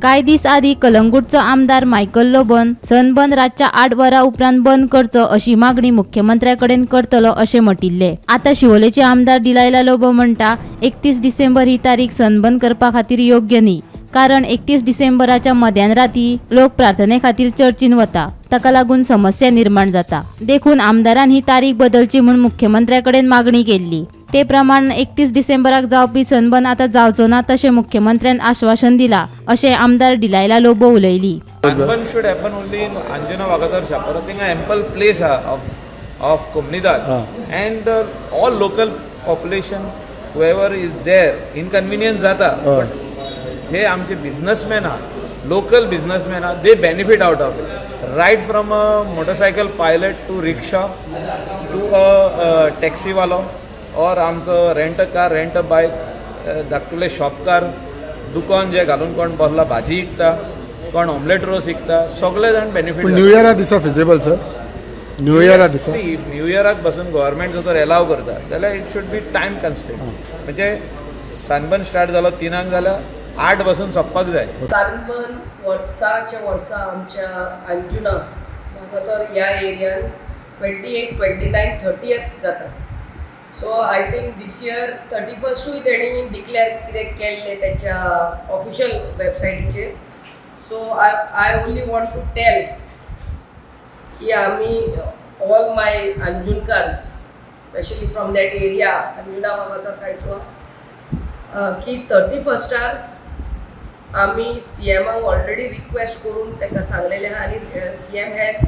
कांय दीस आदी कलंगूटचो आमदार मायकल लोबोन सनबर्न रातच्या 8 वरां उपरांत बंद करचो अशी मागणी मुख्यमंत्र्या कडेन करतलो अशें म्हटिल्ले। आता शिवोलेचे आमदार डिलायला लोबो म्हणटा 31 डिसेंबर ही तारीख सनबर्न करपा खातीर योग्य न्ही, कारण 31 डिसेंबराच्या मध्यान राती लोक प्रार्थने खातीर चर्चीन वता, ताका लागून समस्या निर्माण जाता। देखून आमदारान ही तारीख बदलची म्हूण मुख्यमंत्र्या कडेन मागणी केल्ली। ते प्रमाण 31 डिसेंबराक जावपी सनबर्न आता जावचो ना तशें मुख्यमंत्र्यान आश्वासन दिला अशें आमदार डिलायला लोबो उलयली। Sunburn should happen only in Anjuna Vagatar Shapar. I think an ample place of Comunidad and all local population, whoever is there, inconvenience जाता. But जे आमचे businessmen local businessmen they benefit out of it. Right from a motorcycle pilot to rickshaw to a taxi wala or आमचो rent a car, rent a bike, धाकटुले शॉपकार, दुकान जे घालून कोण बसला भाजी विकता, कोण ऑमलेट रोस विकता, सगळे जाण बेनिफिट। न्यू इयरा दिसा फिजिबल सर, न्यू इयरा दिसा न्यू इयराक बसून गव्हर्नमेंट जर एलाव करता जाल्यार it should be time constraint. म्हणजे सनबर्न स्टार्ट जालो 3 जाल्यार 8 बसून सोंपपाक जाय। सनबर्न वर्साच्या वर्सा आमच्या अंजुना वागातोर ह्या एरियान 28, 29, 30th जाता। So I think this year 31स्टूय तेणी डिक्लेअर कितें केल्लें तेच्या ऑफिशियल वेबसायटीचेर। So I only want to tell की आमी ऑल माय अंजुनकार्स specially from that area Anjuna Vagator कांयसुआ की 31स्टार आमी CMाक ऑलरेडी रिक्वेस्ट करून ताका सांगलेलें आहा आनी CM हॅज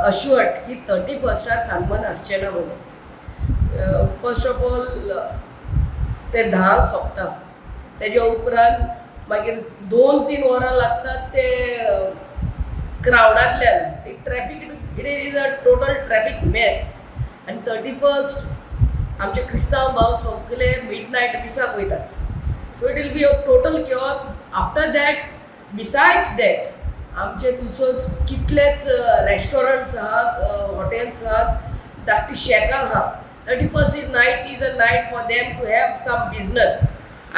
अश्युअर्ड की 31स्टार सनबर्न आसचें ना म्हणून। फर्स्ट ऑफ ऑल ते 10 सोंपता, तेज्या उपरांत मागीर 2-3 वरां लागतात ते क्रावडांतल्यान ती traffic it is a total traffic mess. आनी 31st आमचे क्रिस्तांव भाव सगळे मिडनायट मिसाक वयतात। So it will be a total chaos. After that besides that आमचे थंयसर कितलेच रेस्टॉरंट्स आहात, हॉटेल्स आहात, धाकटी शेकां आहात। 31st is a night for them to have some business.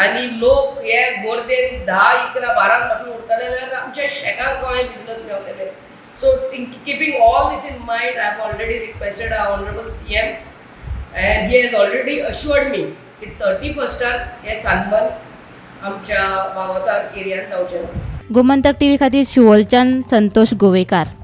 आनी लोक हे गोरदेन 10-11 पासून उरतले जाल्यार आमच्या शेकांक कोणें बिझनस मेळटले। So keeping all these in mind I have already requested our honourable CM and he has already assured me की 31स्टार हे सनबर्न आमच्या वागातोर एरियात जावचें ना। गोमंतक टीव्ही खातीर शिवोलच्यान संतोष गोवेकार।